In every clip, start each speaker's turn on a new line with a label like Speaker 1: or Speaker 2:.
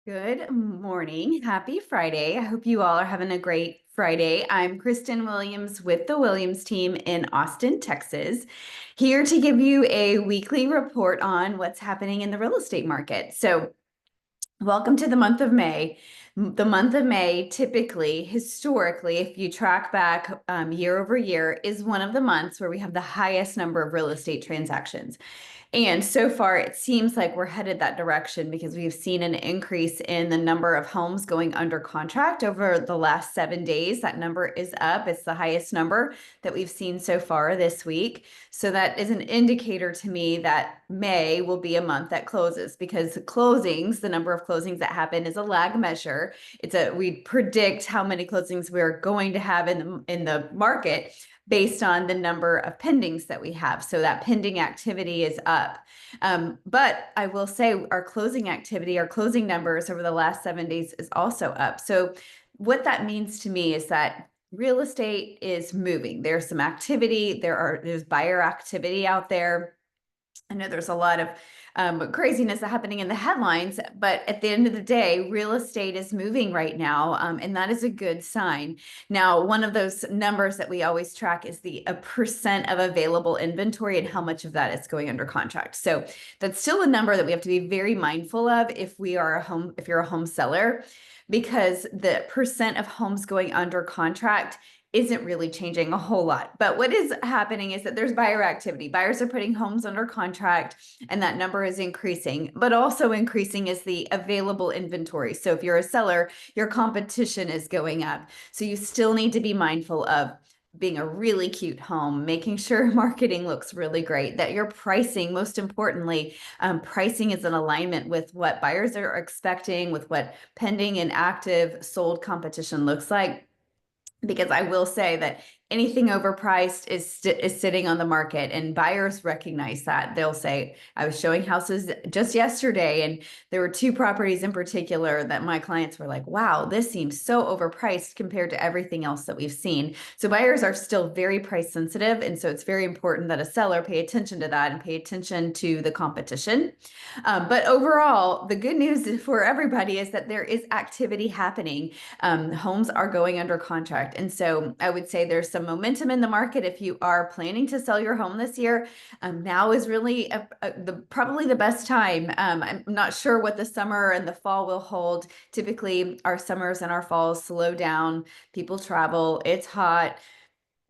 Speaker 1: Good morning. Happy Friday. I hope you all are having a great Friday. I'm Kristen Williams with the Williams team in Austin, Texas, here to give you a weekly report on what's happening in the real estate market. So, welcome to the month of May. The month of May, typically, historically, if you track back year over year, is one of the months where we have the highest number of real estate transactions. And so far, it seems like we're headed that direction because we've seen an increase in the number of homes going under contract over the last 7 days. That number is up. It's the highest number that we've seen so far this week. So that is an indicator to me that May will be a month that closes because closings, the number of closings that happen is a lag measure. We predict how many closings we're going to have in the market based on the number of pendings that we have. So that pending activity is up. But I will say our closing activity, our closing numbers over the last 7 days is also up. So what that means to me is that real estate is moving. There's some activity. There's buyer activity out there. I know there's a lot of craziness happening in the headlines, but at the end of the day, real estate is moving right now, and that is a good sign. Now, one of those numbers that we always track is the a percent of available inventory and how much of that is going under contract. So that's still a number that we have to be very mindful of if you're a home seller, because the percent of homes going under contract isn't really changing a whole lot. But what is happening is that there's buyer activity. Buyers are putting homes under contract, and that number is increasing. But also increasing is the available inventory. So if you're a seller, your competition is going up. So you still need to be mindful of being a really cute home, making sure marketing looks really great, that your pricing, most importantly, pricing is in alignment with what buyers are expecting, with what pending and active sold competition looks like. Because I will say that anything overpriced is sitting on the market, and buyers recognize that. They'll say, I was showing houses just yesterday, and there were two properties in particular that my clients were like, wow, this seems so overpriced compared to everything else that we've seen. So buyers are still very price sensitive. And so it's very important that a seller pay attention to that and pay attention to the competition. But overall, the good news for everybody is that there is activity happening. Homes are going under contract. And so I would say there's some momentum in the market. If you are planning to sell your home this year, now is really probably the best time. I'm not sure what the summer and the fall will hold. Typically, our summers and our falls slow down. People travel. It's hot.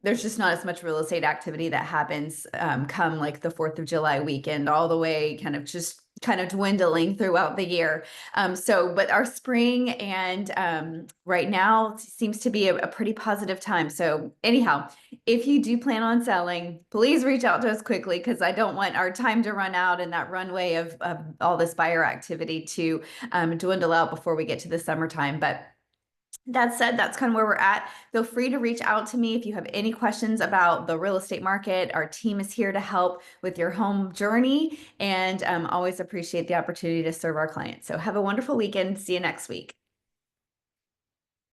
Speaker 1: There's just not as much real estate activity that happens come like the 4th of July weekend, all the way kind of dwindling throughout the year. But our spring and right now seems to be a pretty positive time. So anyhow, if you do plan on selling, please reach out to us quickly, because I don't want our time to run out and that runway of all this buyer activity to dwindle out before we get to the summertime. But that said, that's kind of where we're at. Feel free to reach out to me if you have any questions about the real estate market. Our team is here to help with your home journey, and always appreciate the opportunity to serve our clients. So have a wonderful weekend. See you next week.